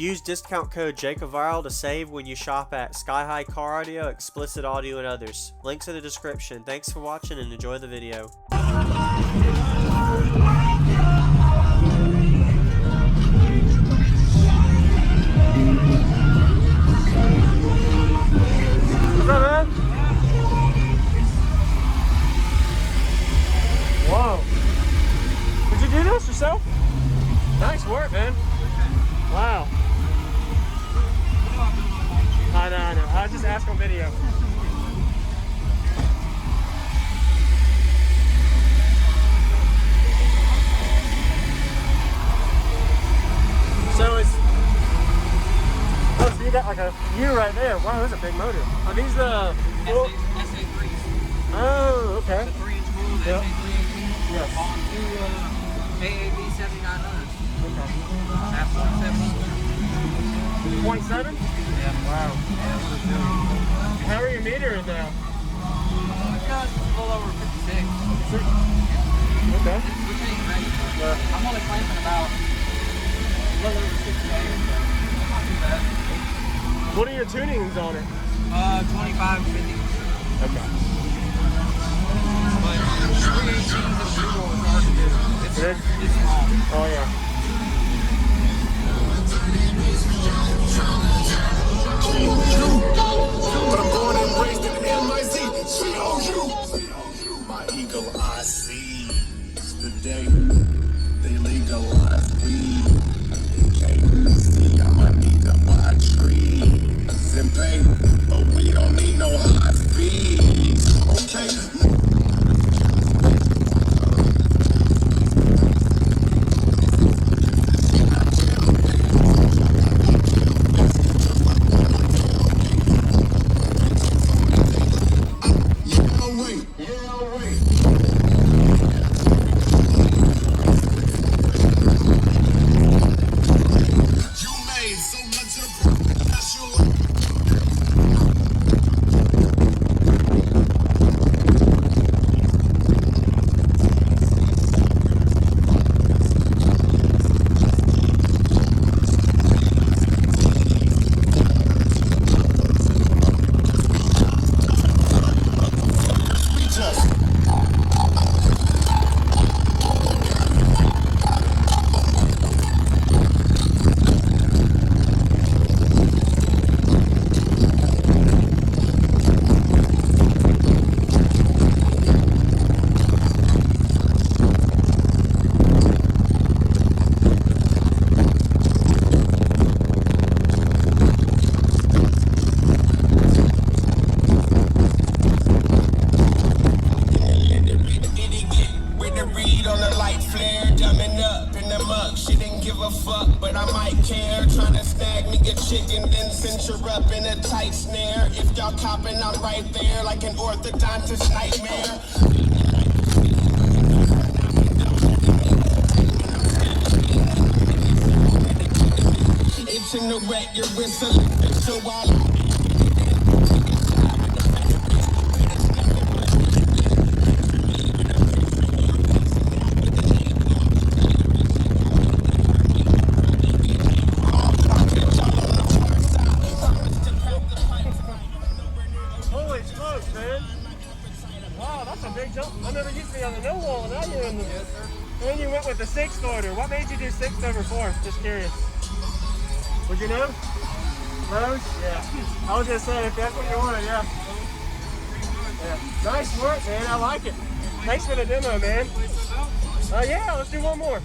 Use discount code JACOVIRAL to save when you shop at Sky High Car Audio, Explicit Audio, and others. Links in the description. Thanks for watching and enjoy the video. What's up, man? Whoa. Did you do this yourself? Nice work, man. Wow. I know. I just asked on video. So it's... Oh, so you got like a U right there. Wow, that's a big motor. Are these the... SA3s. Oh, okay. It's a 3-inch wheel, the Yep. SA3 Yes. on two AAB 7900s. Okay. At 0.7. 0.7? Yeah. Wow. Yeah. How are your meters now? Just a little over 56. Okay. Which ain't great. I'm only claiming about a little over 6 days, so not too bad. What are your tunings on it? 25, 50. Okay. But 318s and 3-roll is hard to do. It's small. Oh, yeah. But I'm born and raised in MIZ. C-O-U. My ego I seize the day they legalize weed. They can't see I'm under my trees and pay, but we don't need no high fees. Okay. But I might care, tryna snag me a chicken, then cinch her up in a tight snare. If y'all copping, I'm right there, like an orthodontist nightmare. Itching to wet your whistle, so I'll... I never used to be on the no wall, and now you're in the. Yes, sir. And you went with the 6th order. What made you do 6th over 4th? Just curious. Would you know? Rose? Yeah. I was gonna say if that's what you wanted, yeah. Nice work, man. I like it. Thanks for the demo, man. Yeah, let's do one more.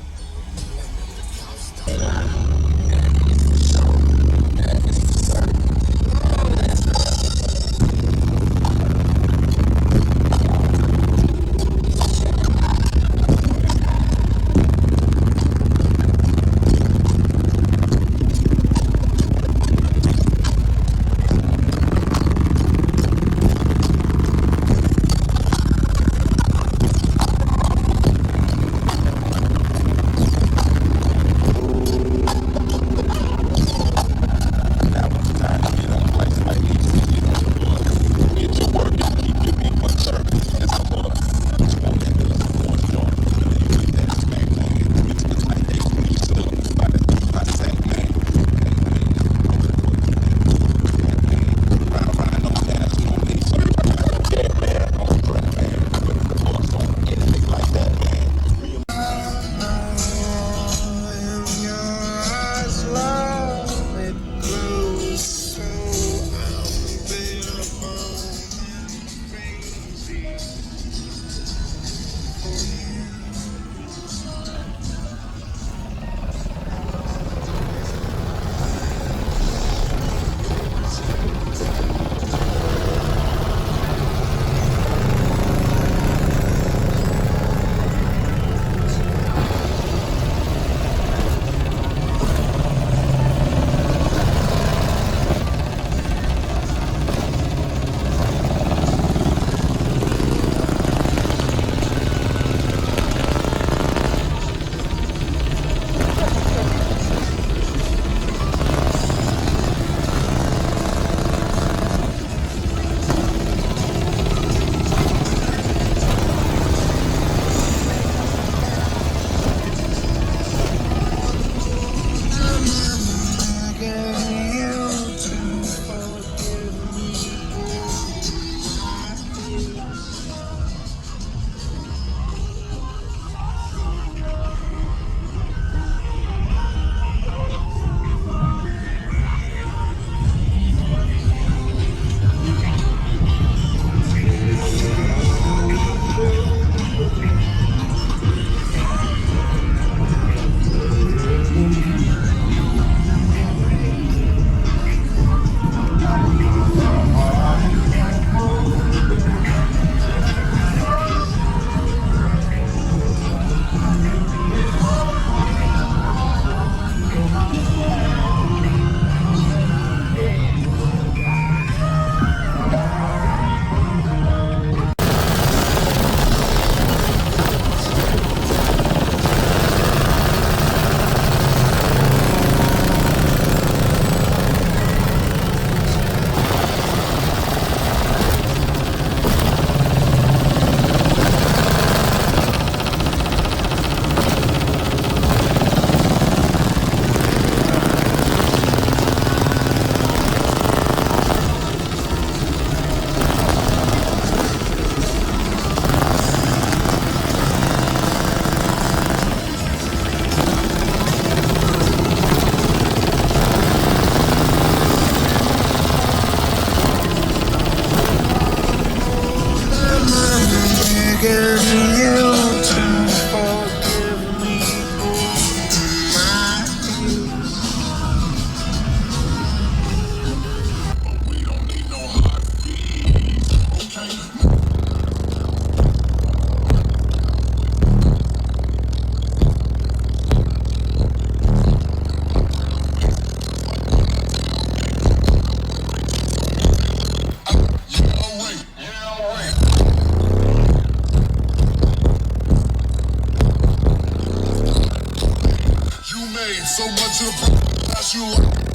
so much of as you like.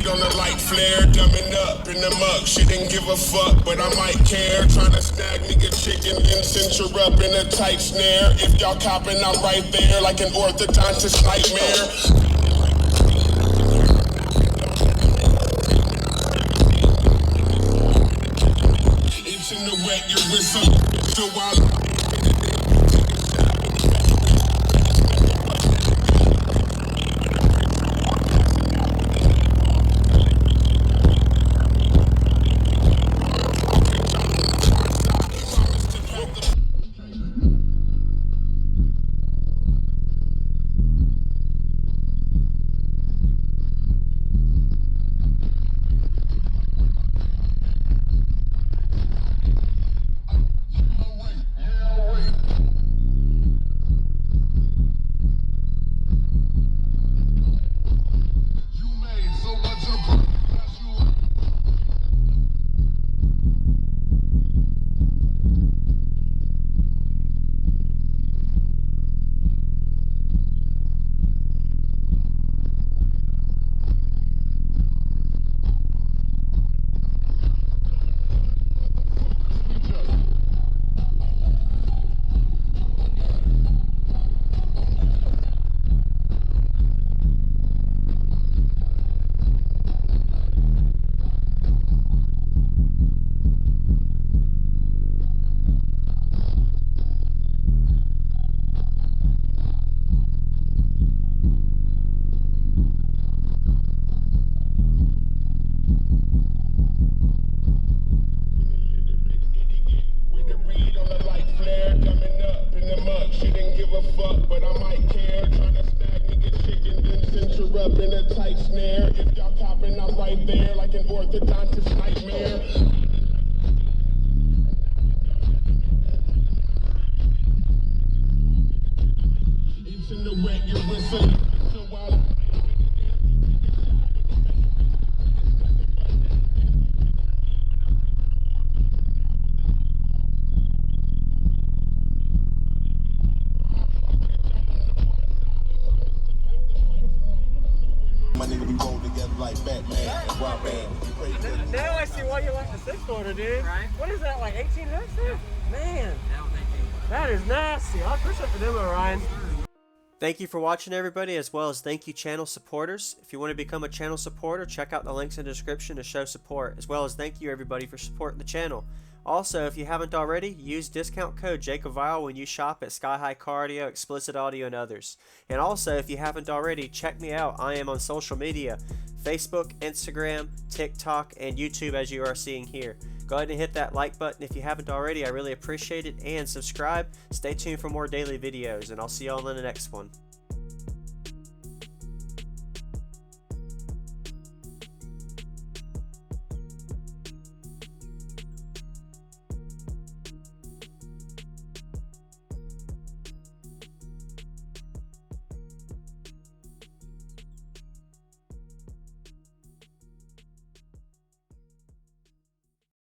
On the light flare, dumbing up in the mug. She didn't give a fuck, but I might care. Trying to snag me a chicken, then cinch her up in a tight snare. If y'all copping, I'm right there like an orthodontist nightmare. It's in the wet, your whistle. So while but I might care. Trying to snag me a chicken, then cinch her up in a tight snare. If y'all copping, I'm right there like an orthodontist nightmare. It's in the wet, your whistle. So while my nigga, we roll together like Batman, Rock Band. Now I see why you like the 6-quarter, dude. Right. What is that, like 18 hooks there? Man, That was 18. that is nasty. I'll push up for demo, Ryan. Thank you for watching, everybody, as well as thank you channel supporters. If you want to become a channel supporter, check out the links in the description to show support, as well as thank you everybody for supporting the channel. Also, if you haven't already, use discount code JACOBVILE when you shop at Sky High Cardio, Explicit Audio, and others. And also, if you haven't already, check me out. I am on social media, Facebook, Instagram, TikTok, and YouTube, as you are seeing here. Go ahead and hit that like button if you haven't already. I really appreciate it. And subscribe. Stay tuned for more daily videos, and I'll see y'all in the next one.